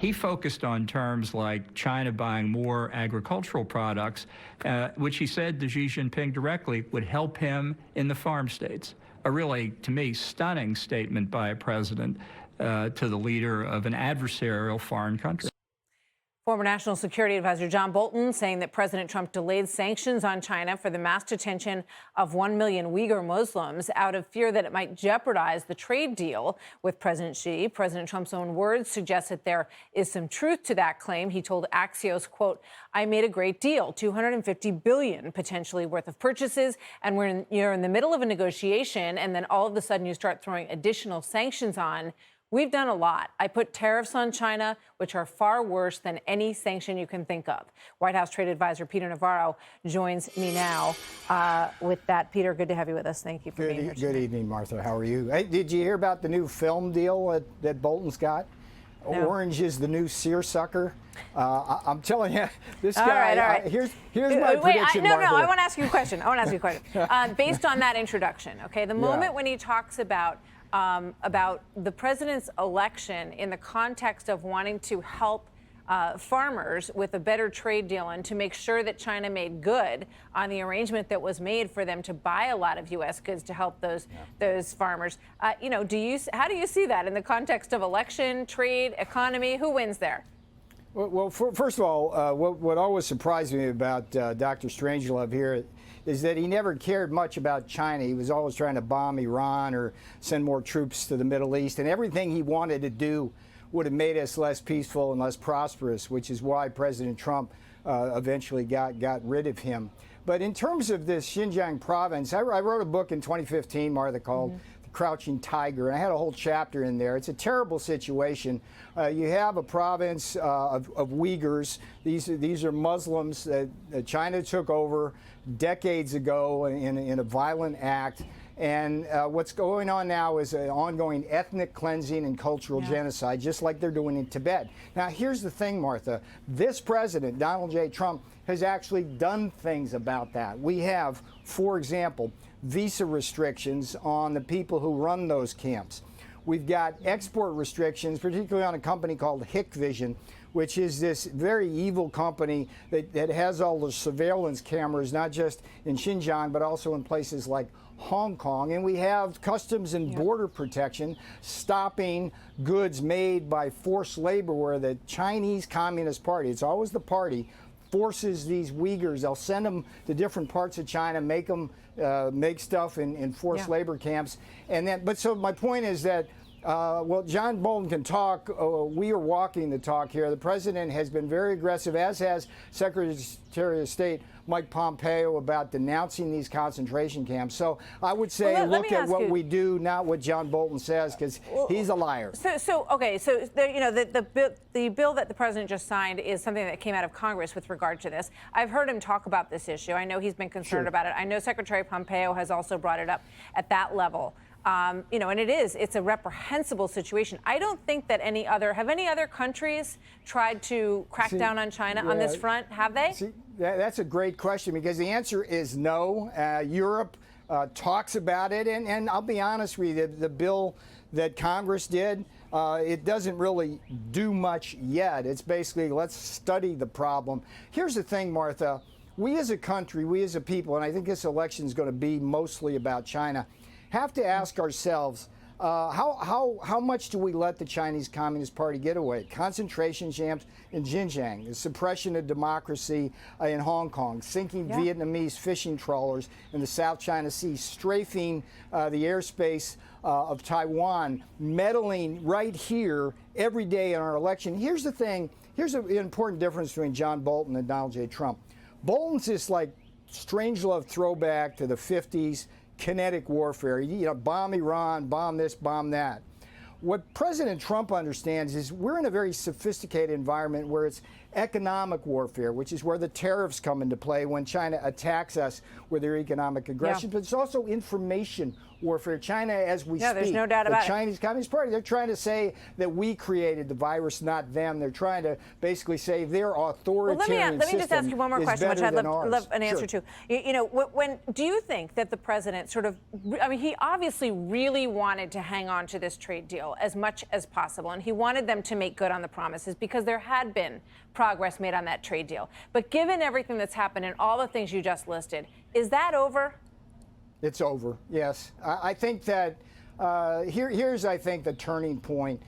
he focused on terms like China buying more agricultural products, which he said to Xi Jinping directly would help him in the farm states. A really, to me, stunning statement by a president to the leader of an adversarial foreign country. Former National Security Advisor John Bolton saying that President Trump delayed sanctions on China for the mass detention of 1 million Uighur Muslims out of fear that it might jeopardize the trade deal with President Xi. President Trump's own words suggest that there is some truth to that claim. He told Axios, quote, "I made a great deal, $250 billion potentially worth of purchases, and you're in the middle of a negotiation, and then all of a sudden you start throwing additional sanctions on. We've done a lot. I put tariffs on China, which are far worse than any sanction you can think of." White House trade advisor Peter Navarro joins me now with that. Peter, good to have you with us. Thank you for being here today. Good evening, Martha. How are you? Hey, did you hear about the new film deal that Bolton's got? No. Orange is the new seersucker. I'm telling you, this guy. All right. Here's my prediction. No. I want to ask you a question. Based on that introduction, okay, the moment when he talks about the president's election in the context of wanting to help farmers with a better trade deal and to make sure that China made good on the arrangement that was made for them to buy a lot of U.S. goods to help those farmers. How do you see that in the context of election, trade, economy? Who wins there? Well, first of all, what always surprised me about Dr. Strangelove here is that he never cared much about China. He was always trying to bomb Iran or send more troops to the Middle East, and everything he wanted to do would have made us less peaceful and less prosperous, which is why President Trump eventually got rid of him. But in terms of this Xinjiang province, I wrote a book in 2015, Martha, called The Crouching Tiger, and I had a whole chapter in there. It's a terrible situation. You have a province of Uyghurs. These are Muslims that China took over decades ago in a violent act. And what's going on now is an ongoing ethnic cleansing and cultural genocide, just like they're doing in Tibet. Now, here's the thing, Martha. This president, Donald J. Trump, has actually done things about that. We have, for example, visa restrictions on the people who run those camps. We've got export restrictions, particularly on a company called Hikvision, which is this very evil company that has all the surveillance cameras, not just in Xinjiang, but also in places like Hong Kong. And we have Customs and Border Protection stopping goods made by forced labor, where the Chinese Communist Party, it's always the party, forces these Uyghurs. They'll send them to different parts of China, make them make stuff in forced labor camps. And then, but so my point is that well, John Bolton can talk. We are walking the talk here. The president has been very aggressive, as has Secretary of State Mike Pompeo, about denouncing these concentration camps. So I would say look at what we do, not what John Bolton says, because he's a liar. So the bill that the president just signed is something that came out of Congress with regard to this. I've heard him talk about this issue. I know he's been concerned about it. I know Secretary Pompeo has also brought it up at that level. And it's a reprehensible situation. I don't think that have any other countries tried to crack down on China on this front? Have they? That's a great question, because the answer is no. Europe talks about it, and I'll be honest with you, the bill that Congress did, it doesn't really do much yet. It's basically, let's study the problem. Here's the thing, Martha. We as a country, we as a people, and I think this election is going to be mostly about China, have to ask ourselves, how much do we let the Chinese Communist Party get away? Concentration camps in Xinjiang, the suppression of democracy in Hong Kong, sinking Vietnamese fishing trawlers in the South China Sea, strafing the airspace of Taiwan, meddling right here every day in our election. Here's the thing. Here's an important difference between John Bolton and Donald J. Trump. Bolton's this like Strangelove throwback to the 50s. Kinetic warfare, bomb Iran, bomb this, bomb that. What President Trump understands is we're in a very sophisticated environment where it's economic warfare, which is where the tariffs come into play when China attacks us with their economic aggression, but it's also information warfare. China, as we Yeah, speak, there's no doubt about the Chinese Communist Party, they're trying to say that we created the virus, not them. They're trying to basically say their authoritarian let me just ask you one more question, which I'd love an answer to. You know, when do you think that the president sort of, I mean, he obviously really wanted to hang on to this trade deal as much as possible, and he wanted them to make good on the promises because there had been progress made on that trade deal. But given everything that's happened and all the things you just listed, is that over? It's over, yes. I think that here's, I think, the turning point.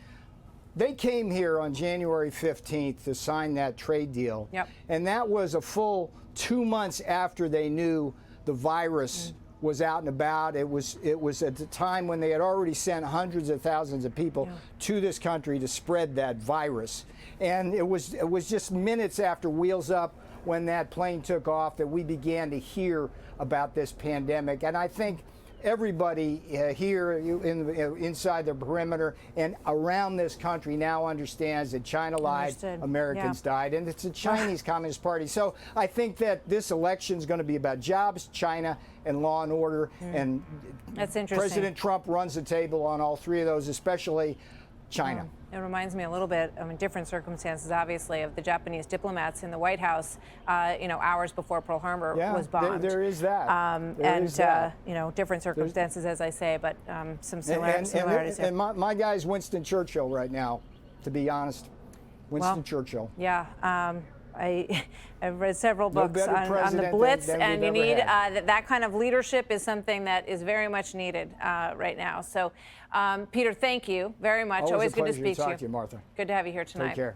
They came here on January 15th to sign that trade deal. Yep. And that was a full 2 months after they knew the virus was out and about. It was at the time when they had already sent hundreds of thousands of people to this country to spread that virus. And it was just minutes after Wheels Up, when that plane took off, that we began to hear about this pandemic. And I think everybody here inside the perimeter and around this country now understands that China lied, Americans died, and it's the Chinese Communist Party. So I think that this election is going to be about jobs, China, and law and order. And that's interesting. President Trump runs the table on all three of those, especially China. It reminds me a little bit, I mean, different circumstances, obviously, of the Japanese diplomats in the White House, you know, hours before Pearl Harbor was bombed. There is that. You know, different circumstances, as I say, but some similarities. And my guy's Winston Churchill right now, to be honest. Winston Churchill. Yeah. I've read several books on the Blitz, and you need that kind of leadership is something that is very much needed right now. So, Peter, thank you very much. Always good to speak to you. Martha. Good to have you here tonight. Take care.